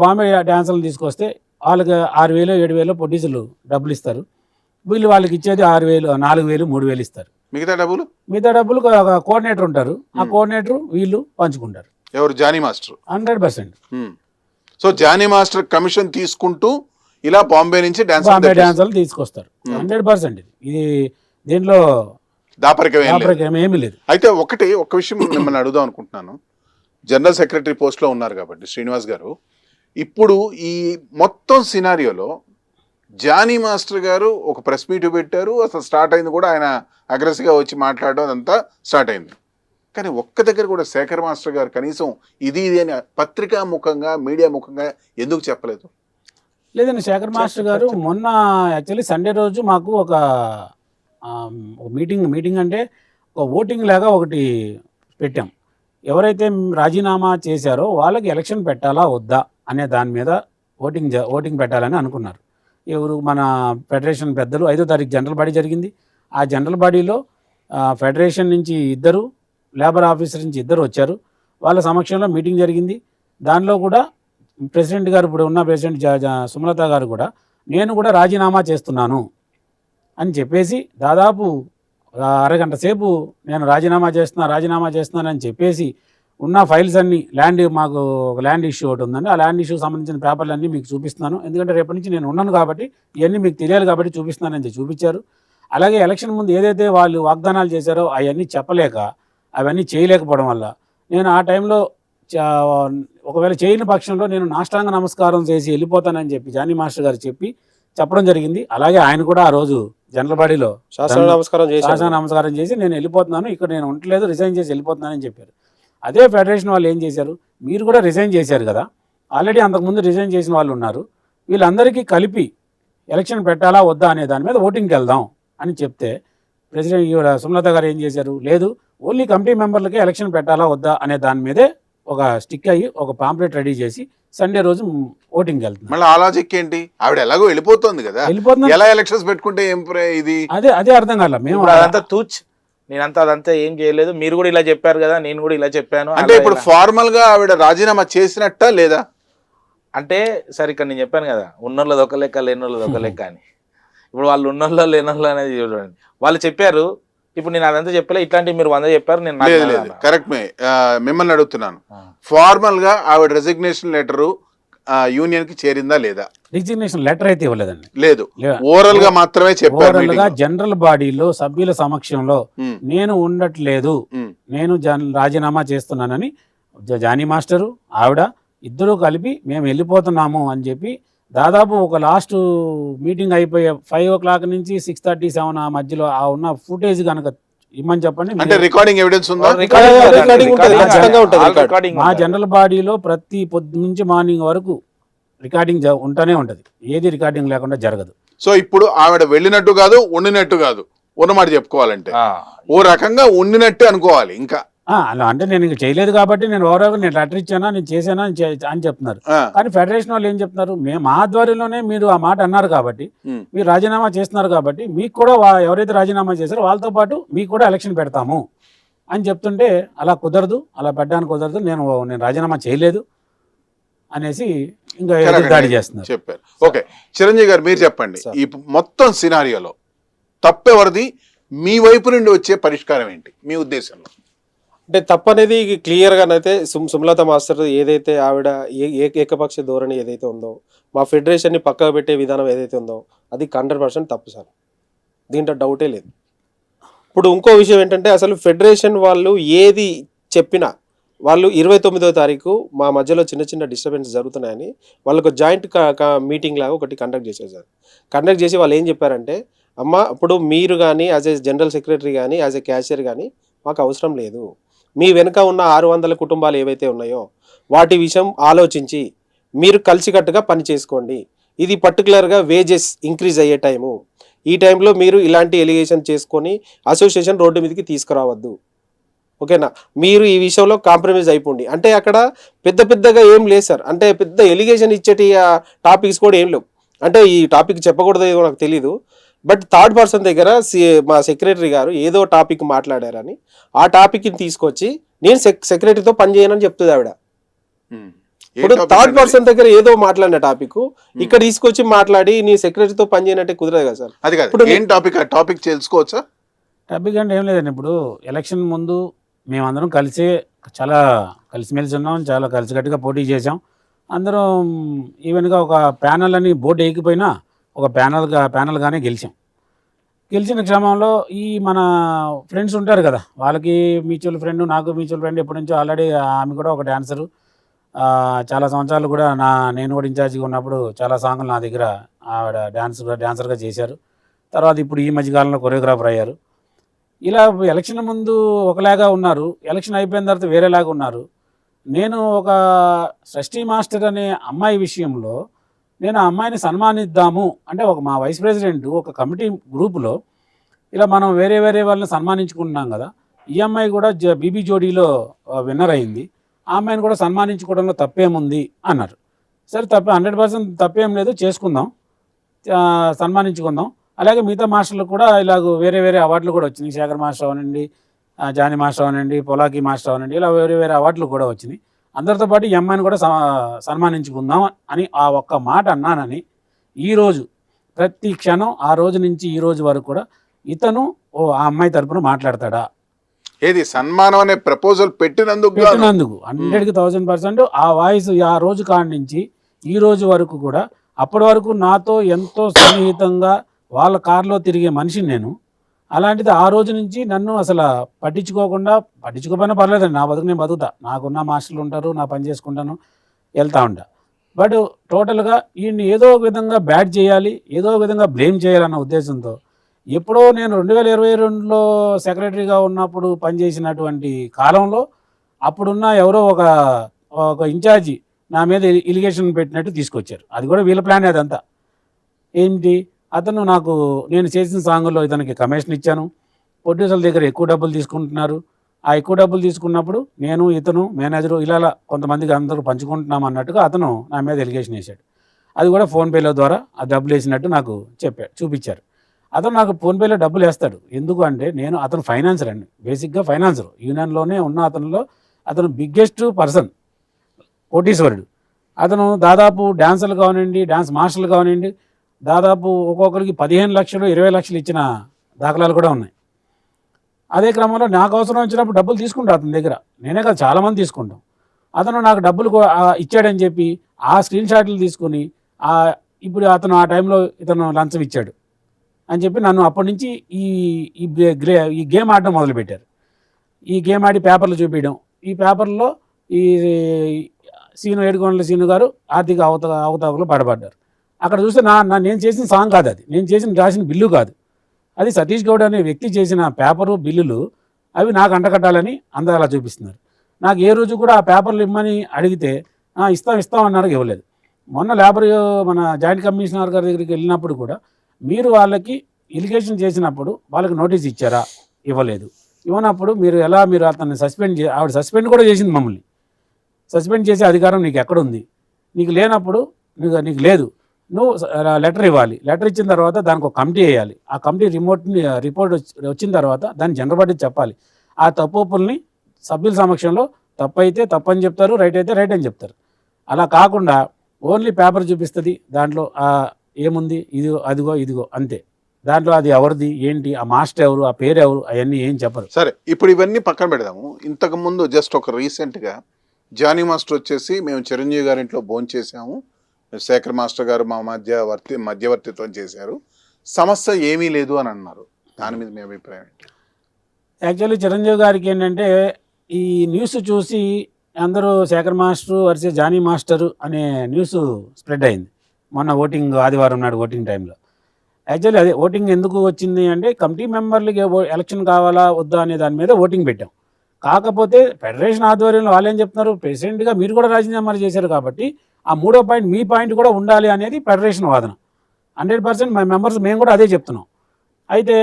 బాంబే డ్యాన్సర్లు తీసుకొస్తే వాళ్ళకి 6,000 7,000 ప్రొడ్యూసర్లు డబ్బులు ఇస్తారు. వీళ్ళు వాళ్ళకి ఇచ్చేది 6,000 4,000 3,000 ఇస్తారు. మిగతా డబ్బులు కోఆర్డినేటర్ ఉంటారు. ఆ కోఆర్డినేటర్ వీళ్ళు పంచుకుంటారు. ఎవరు? Jani master 100%. So Jani master commission తీసుకుంటూ ఇలా బాంబే నుంచి డాన్సర్లు తీసుకొస్తారు. 100%. ఇది దీంట్లో దాపరికం ఏమీ లేదు. అయితే ఒక విషయం మిమ్మల్ని అడుగుదాం అనుకుంటున్నాను. జనరల్ సెక్రటరీ పోస్ట్లో ఉన్నారు కాబట్టి శ్రీనివాస్ గారు, ఇప్పుడు ఈ మొత్తం సినారియోలో జానీ మాస్టర్ గారు ఒక ప్రెస్ మీట్ పెట్టారు. అసలు స్టార్ట్ అయింది కూడా ఆయన అగ్రెసివ్గా వచ్చి మాట్లాడడం అదంతా స్టార్ట్ అయింది. కానీ ఒక్క దగ్గర కూడా శేఖర్ మాస్టర్ గారు కనీసం ఇది అని పత్రికా ముఖంగా మీడియా ముఖంగా ఎందుకు చెప్పలేదు? లేదండి, శేఖర్ మాస్టర్ గారు మొన్న యాక్చువల్లీ సండే రోజు మాకు ఒక మీటింగ్ అంటే ఒక ఓటింగ్ లాగా ఒకటి పెట్టాం. ఎవరైతే రాజీనామా చేశారో వాళ్ళకి ఎలక్షన్ పెట్టాలా వద్దా అనే దాని మీద ఓటింగ్ పెట్టాలని అనుకున్నారు. ఎవరు? మన ఫెడరేషన్ పెద్దలు. 5వ తారీఖు జనరల్ బాడీ జరిగింది. ఆ జనరల్ బాడీలో ఫెడరేషన్ నుంచి 2, లేబర్ ఆఫీసర్ నుంచి 2 వచ్చారు. వాళ్ళ సమక్షంలో మీటింగ్ జరిగింది. దానిలో కూడా ప్రెసిడెంట్ గారు, ఇప్పుడు ఉన్న ప్రెసిడెంట్ సుమలత గారు కూడా నేను కూడా రాజీనామా చేస్తున్నాను అని చెప్పేసి దాదాపు అరగంట సేపు నేను రాజీనామా చేస్తున్నానని చెప్పేసి ఉన్న ఫైల్స్ అన్నీ మాకు ఒక ల్యాండ్ ఇష్యూ ఒకటి ఉందండి. ఆ ల్యాండ్ ఇష్యూకి సంబంధించిన పేపర్లన్నీ మీకు చూపిస్తున్నాను, ఎందుకంటే రేపటి నుంచి నేను ఉన్నాను కాబట్టి ఇవన్నీ మీకు తెలియాలి కాబట్టి చూపిస్తున్నానని చూపించారు. అలాగే ఎలక్షన్ ముందు ఏదైతే వాళ్ళు వాగ్దానాలు చేశారో అవన్నీ చెప్పలేక అవన్నీ చేయలేకపోవడం వల్ల నేను ఆ టైంలో ఒకవేళ చేయని పక్షంలో నేను నాష్టాంగ నమస్కారం చేసి వెళ్ళిపోతానని చెప్పి జానీ మాస్టర్ గారు చెప్పడం జరిగింది. అలాగే ఆయన కూడా ఆ రోజు జనరల్ బాడీలో శాసన నమస్కారం చేసి నేను వెళ్ళిపోతున్నాను, ఇక్కడ నేను ఉండలేదు, రిజైన్ చేసి వెళ్ళిపోతున్నానని చెప్పారు. అదే ఫెడరేషన్ వాళ్ళు ఏం చేశారు? మీరు కూడా రిజైన్ చేశారు కదా, ఆల్రెడీ అంతకుముందు రిజైన్ చేసిన వాళ్ళు ఉన్నారు, వీళ్ళందరికీ కలిపి ఎలక్షన్ పెట్టాలా వద్దా అనే దాని మీద ఓటింగ్కి వెళ్దాం అని చెప్తే ప్రెసిడెంట్ సుమలత గారు ఏం చేశారు? లేదు, ఓన్లీ కమిటీ మెంబర్లకే ఎలక్షన్ పెట్టాలా వద్దా అనే దాని మీదే ఒక స్టిక్ అయ్యి ఒక పాంప్లెట్ రెడీ చేసి సండే రోజు ఓటింగ్ వెళ్తుంది. మళ్ళీ ఆ లాజిక్ ఏంటి? ఆవిడ ఎలాగో వెళ్ళిపోతుంది కదా, ఎలా ఎలక్షన్స్ పెట్టుకుంటే ఏం ఇది? అదే అర్థం కాల. మేము అదంతా ఏం చేయలేదు, మీరు కూడా ఇలా చెప్పారు కదా, నేను కూడా ఇలా చెప్పాను అంటే ఇప్పుడు ఫార్మల్ గా ఆవిడ రాజీనామా చేసినట్ట లేదా అంటే? సరే, ఇక్కడ నేను చెప్పాను కదా, ఉన్నోళ్ళది ఒక లెక్క లేనోళ్ళది ఒక లెక్క అని. ఇప్పుడు వాళ్ళు ఉన్నోళ్ళ లేనోళ్ళు అనేది చూడండి, వాళ్ళు చెప్పారు. ఇప్పుడు నేను అదంతా చెప్పలే, ఇట్లాంటివి మీరు 100 చెప్పారు. నేను కరెక్ట్ మిమ్మల్ని అడుగుతున్నాను, ఫార్మల్ గా ఆవిడ రెసిగ్నేషన్ లెటర్ యూనియన్ కి చేరిందా లేదా? రిజిగ్నేషన్ లెటర్ అయితే ఇవ్వలేదండి. లేదు, ఓరల్ గా మాత్రమే చెప్పారు. జనరల్ బాడీలో సభ్యుల సమక్షంలో నేను ఉండట్లేదు, నేను రాజీనామా చేస్తున్నానని జానీ మాస్టరు ఆవిడ ఇద్దరూ కలిపి మేము వెళ్ళిపోతున్నాము అని చెప్పి దాదాపు ఒక లాస్ట్ మీటింగ్ అయిపోయే 5 o'clock నుంచి 6:37 ఆ మధ్యలో ఆ ఉన్న ఫుటేజ్ కనుక ఇమ్మని చెప్పండి. అంటే రికార్డింగ్ ఎవిడెన్స్ ఉందా? మా జనరల్ బాడీలో ప్రతి పొద్దు నుంచి మార్నింగ్ వరకు రికార్డింగ్ ఉంటూనే ఉంటది, ఏది రికార్డింగ్ లేకుండా జరగదు. సో ఇప్పుడు ఆవిడ వెళ్ళినట్టు కాదు, ఉండినట్టు కాదు, ఉన్నమాట చెప్పుకోవాలంటే ఓ రకంగా ఉండినట్టే అనుకోవాలి. ఇంకా అలా అంటే నేను ఇంకా చేయలేదు కాబట్టి నేను ఓవరాల్గా నేను లెటర్ ఇచ్చానా, నేను చేశానా అని చెప్తున్నారు. కానీ ఫెడరేషన్ వాళ్ళు ఏం చెప్తున్నారు? మా ఆధ్వర్యంలోనే మీరు ఆ మాట అన్నారు కాబట్టి, మీరు రాజీనామా చేస్తున్నారు కాబట్టి మీకు కూడా ఎవరైతే రాజీనామా చేశారో వాళ్ళతో పాటు మీకు కూడా ఎలక్షన్ పెడతాము అని చెప్తుంటే అలా కుదరదు, అలా పెట్టడానికి కుదరదు, నేను రాజీనామా చేయలేదు అనేసి ఇంకా దాడి చేస్తున్నారు చెప్పారు. ఓకే, చిరంజీవి గారు మీరు చెప్పండి, ఈ మొత్తం సినారియోలో తప్పెవరిది? మీ వైపు నుండి వచ్చే పరిష్కారం ఏంటి మీ ఉద్దేశంలో? అంటే తప్పనేది క్లియర్గానైతే సుమలత మాస్టర్ ఏదైతే ఆవిడ ఏకపక్ష ధోరణి ఏదైతే ఉందో, మా ఫెడరేషన్ని పక్కకు పెట్టే విధానం ఏదైతే ఉందో అది 100% తప్పు సార్, దీంట్లో డౌటే లేదు. ఇప్పుడు ఇంకో విషయం ఏంటంటే అసలు ఫెడరేషన్ వాళ్ళు ఏది చెప్పినా వాళ్ళు 29వ తారీఖు మా మధ్యలో చిన్న డిస్టర్బెన్స్ జరుగుతున్నాయని వాళ్ళకు జాయింట్ మీటింగ్ లాగా ఒకటి కండక్ట్ చేశారు సార్. కండక్ట్ చేసి వాళ్ళు ఏం చెప్పారంటే, అమ్మ ఇప్పుడు మీరు కానీ యాజ్ ఏ జనరల్ సెక్రటరీ కానీ యాజ్ ఏ క్యాషియర్ కానీ మాకు అవసరం లేదు, మీ వెనుక ఉన్న 600 కుటుంబాలు ఏవైతే ఉన్నాయో వాటి విషయం ఆలోచించి మీరు కలిసికట్టుగా పని చేసుకోండి. ఇది పర్టికులర్గా వేజెస్ ఇంక్రీజ్ అయ్యే టైము, ఈ టైంలో మీరు ఇలాంటి ఎలిగేషన్ చేసుకొని అసోసియేషన్ రోడ్డు మీదకి తీసుకురావద్దు, ఓకేనా? మీరు ఈ విషయంలో కాంప్రమైజ్ అయిపోండి అంటే అక్కడ పెద్దగా ఏం లేదు సార్. అంటే పెద్ద ఎలిగేషన్ ఇచ్చేటి టాపిక్స్ కూడా ఏం లేవు. అంటే ఈ టాపిక్ చెప్పకూడదు నాకు తెలీదు, బట్ థర్డ్ పర్సన్ దగ్గర మా సెక్రటరీ గారు ఏదో టాపిక్ మాట్లాడారని ఆ టాపిక్ని తీసుకొచ్చి నేను సెక్రటరీతో పని చేయనని చెప్తుంది ఆవిడ. ఇప్పుడు థర్డ్ పర్సన్ దగ్గర ఏదో మాట్లాడిన టాపిక్ ఇక్కడ తీసుకొచ్చి మాట్లాడి నీ సెక్రటరీతో పని చేయనట్టే కుదరదు కదా సార్. అది కాదు, ఇప్పుడు ఏం టాపిక్? ఆ టాపిక్ తెలుసుకోవచ్చా? టాపిక్ అంటే ఏం లేదండి. ఇప్పుడు ఎలక్షన్ ముందు మేమందరం కలిసే చాలా కలిసిమెలిసి ఉన్నాం, చాలా కలిసికట్టుగా పోటీ చేసాం. అందరం ఈవెన్గా ఒక ప్యానల్ అని బోర్డు వేయకపోయినా ఒక ప్యానల్గానే గెలిచాం. గెలిచిన క్రమంలో ఈ మన ఫ్రెండ్స్ ఉంటారు కదా, వాళ్ళకి మ్యూచువల్ ఫ్రెండ్, నాకు మ్యూచువల్ ఫ్రెండ్ ఎప్పటి నుంచో ఆల్రెడీ. ఆమె కూడా ఒక డాన్సరు, చాలా సంవత్సరాలు కూడా నేను కూడా ఇన్ఛార్జిగా ఉన్నప్పుడు చాలా సాంగ్లు నా దగ్గర ఆవిడ డాన్సర్గా చేశారు. తర్వాత ఇప్పుడు ఈ మధ్యకాలంలో కొరియోగ్రాఫర్ అయ్యారు. ఇలా ఎలక్షన్ ముందు ఒకలాగా ఉన్నారు, ఎలక్షన్ అయిపోయిన తర్వాత వేరేలాగా ఉన్నారు. నేను ఒక షష్ఠీ మాస్టర్ అనే అమ్మాయి విషయంలో నేను ఆ అమ్మాయిని సన్మానిద్దాము అంటే మా వైస్ ప్రెసిడెంట్ ఒక కమిటీ గ్రూపులో ఇలా మనం వేరే వాళ్ళని సన్మానించుకుంటున్నాం కదా, ఈ అమ్మాయి కూడా బీబీ జోడీలో విన్నర్ అయింది, ఆ అమ్మాయిని కూడా సన్మానించుకోవడంలో తప్పేముంది అన్నారు. సరే, 100% తప్పేం లేదు, చేసుకుందాం, సన్మానించుకుందాం. అలాగే మిగతా మాస్టర్లు కూడా ఇలాగ వేరే అవార్డులు కూడా వచ్చినాయి. శేఖర్ మాస్టర్ అవనండి, జానీ మాస్టర్ అవనండి, పొలాకి మాస్టర్ అవనండి, ఇలా వేరే అవార్డులు కూడా వచ్చినాయి. అందరితో పాటు ఈ అమ్మాయిని కూడా సన్మానించుకుందాం అని ఆ ఒక్క మాట అన్నానని ఈరోజు ప్రతి క్షణం ఆ రోజు నుంచి ఈ రోజు వరకు కూడా ఇతను ఆ అమ్మాయి తరపున మాట్లాడతాడా? ఏది సన్మానం అనే ప్రపోజల్ పెట్టినందుకు 100% ఆ వాయిస్ ఆ రోజు కాడి నుంచి ఈ రోజు వరకు కూడా, అప్పటి వరకు నాతో ఎంతో సన్నిహితంగా వాళ్ళ కారులో తిరిగే మనిషిని నేను. అలాంటిది ఆ రోజు నుంచి నన్ను అసలు పట్టించుకోకపోయినా పర్లేదండి, నా బతుకు నేను బతుకుతా, నాకున్న మాస్టర్లు ఉంటారు, నా పని చేసుకుంటాను, వెళ్తా ఉంటా. బట్ టోటల్గా ఈయన్ని ఏదో ఒక విధంగా బ్యాడ్ చేయాలి, ఏదో ఒక విధంగా బ్లేమ్ చేయాలన్న ఉద్దేశంతో ఎప్పుడో నేను 2022లో సెక్రటరీగా ఉన్నప్పుడు పనిచేసినటువంటి కాలంలో అప్పుడున్న ఎవరో ఒక ఇన్ఛార్జి నా మీద ఇలిగేషన్ పెట్టినట్టు తీసుకొచ్చారు. అది కూడా వీళ్ళ ప్లాన్. అదంతా ఏంటి, అతను నేను చేసిన సాంగుల్లో ఇతనికి కమిషన్ ఇచ్చాను, ప్రొడ్యూసర్ల దగ్గర ఎక్కువ డబ్బులు తీసుకుంటున్నారు, ఆ ఎక్కువ డబ్బులు తీసుకున్నప్పుడు ఇతను మేనేజరు ఇలా కొంతమందికి అందరూ పంచుకుంటున్నాం అన్నట్టుగా అతను నా మీద ఎలిగేషన్ వేశాడు. అది కూడా ఫోన్పేల ద్వారా ఆ డబ్బులు వేసినట్టు నాకు చూపించారు. అతను నాకు ఫోన్పేలో డబ్బులు వేస్తాడు. ఎందుకు అంటే అతను ఫైనాన్సర్ అండి, బేసిక్గా ఫైనాన్సర్. యూనియన్లోనే ఉన్న అతను బిగ్గెస్ట్ పర్సన్, కోటీశ్వరుడు. అతను దాదాపు డాన్సర్లు కావనండి, డాన్స్ మాస్టర్లు కావనండి, దాదాపు ఒక్కొక్కరికి 15 లక్షలు 20 లక్షలు ఇచ్చిన దాఖలాలు కూడా ఉన్నాయి. అదే క్రమంలో నాకు అవసరం వచ్చినప్పుడు డబ్బులు తీసుకుంటాను అతని దగ్గర, నేనే కదా చాలామంది తీసుకుంటాం. అతను నాకు డబ్బులు ఇచ్చాడని చెప్పి ఆ స్క్రీన్ షాట్లు తీసుకుని ఇప్పుడు అతను ఆ టైంలో ఇతను లంచం ఇచ్చాడు అని చెప్పి నన్ను అప్పటి నుంచి ఈ గేమ్ ఆడడం మొదలుపెట్టారు. ఈ గేమ్ ఆడి పేపర్లు చూపించడం, ఈ పేపర్లో ఈ ఏడుకొండల సీను గారు ఆర్థిక అవకతవకలు పడబడ్డారు. అక్కడ చూస్తే నేను చేసిన సాంగ్ కాదు, అది నేను రాసిన బిల్లు కాదు, అది సతీష్ గౌడ్ అనే వ్యక్తి చేసిన పేపరు బిల్లులు, అవి నాకు అంటకట్టాలని అందరూ అలా చూపిస్తున్నారు. నాకు ఏ రోజు కూడా ఆ పేపర్లు ఇమ్మని అడిగితే ఇస్తాం అన్నారు, ఇవ్వలేదు. మొన్న మన జాయింట్ కమిషనర్ గారి దగ్గరికి వెళ్ళినప్పుడు కూడా మీరు వాళ్ళకి ఇలిగేషన్ చేసినప్పుడు వాళ్ళకి నోటీస్ ఇచ్చారా? ఇవ్వలేదు. ఇవ్వనప్పుడు మీరు అతన్ని ఆవిడ సస్పెండ్ కూడా చేసింది, మమ్మల్ని సస్పెండ్ చేసే అధికారం నీకు ఎక్కడుంది? నీకు లేనప్పుడు నీకు లేదు, నువ్వు లెటర్ ఇవ్వాలి. లెటర్ ఇచ్చిన తర్వాత దానికి ఒక కమిటీ వేయాలి. ఆ కమిటీ రిపోర్ట్ వచ్చిన తర్వాత దాన్ని జనరబడి చెప్పాలి. ఆ తప్పుల్ని సభ్యుల సమక్షంలో తప్పు అయితే తప్పు అని చెప్తారు, రైట్ అయితే రైట్ అని చెప్తారు. అలా కాకుండా ఓన్లీ పేపర్ చూపిస్తుంది, దాంట్లో ఏముంది, ఇదిగో అంతే. దాంట్లో అది ఎవరిది ఏంటి, ఆ మాస్టర్ ఎవరు, ఆ పేరు ఎవరు, అవన్నీ ఏం చెప్పరు. సరే, ఇప్పుడు ఇవన్నీ పక్కన పెడదాము. ఇంతకు ముందు జస్ట్ ఒక రీసెంట్గా జానీ మాస్టర్ వచ్చేసి మేము చిరంజీవి గారి ఇంట్లో భోంచేసాము, శేఖర్ మాస్టర్ గారు మా మధ్యవర్తిత్వం చేశారు, సమస్య ఏమీ లేదు అని అన్నారు. దాని మీద మీ అభిప్రాయం ఏంటి? యాక్చువల్లీ చిరంజీవి గారికి ఏంటంటే ఈ న్యూస్ చూసి అందరూ Sekhar master versus Jani master అనే న్యూస్ స్ప్రెడ్ అయింది మొన్న ఆదివారం నాడు ఓటింగ్ టైంలో. యాక్చువల్లీ అదే ఓటింగ్ ఎందుకు వచ్చింది అంటే కమిటీ మెంబర్లకి ఎలక్షన్ కావాలా వద్దా అనే దాని మీద ఓటింగ్ పెట్టాం. కాకపోతే ఫెడరేషన్ ఆధ్వర్యంలో వాళ్ళు ఏం చెప్తున్నారు, ప్రెసిడెంట్గా మీరు కూడా రాజీనామాలు చేశారు కాబట్టి ఆ 3వ పాయింట్ మీ పాయింట్ కూడా ఉండాలి అనేది ఫెడరేషన్ వాదన. 100% మా మెంబర్స్ మేము కూడా అదే చెప్తున్నాం. అయితే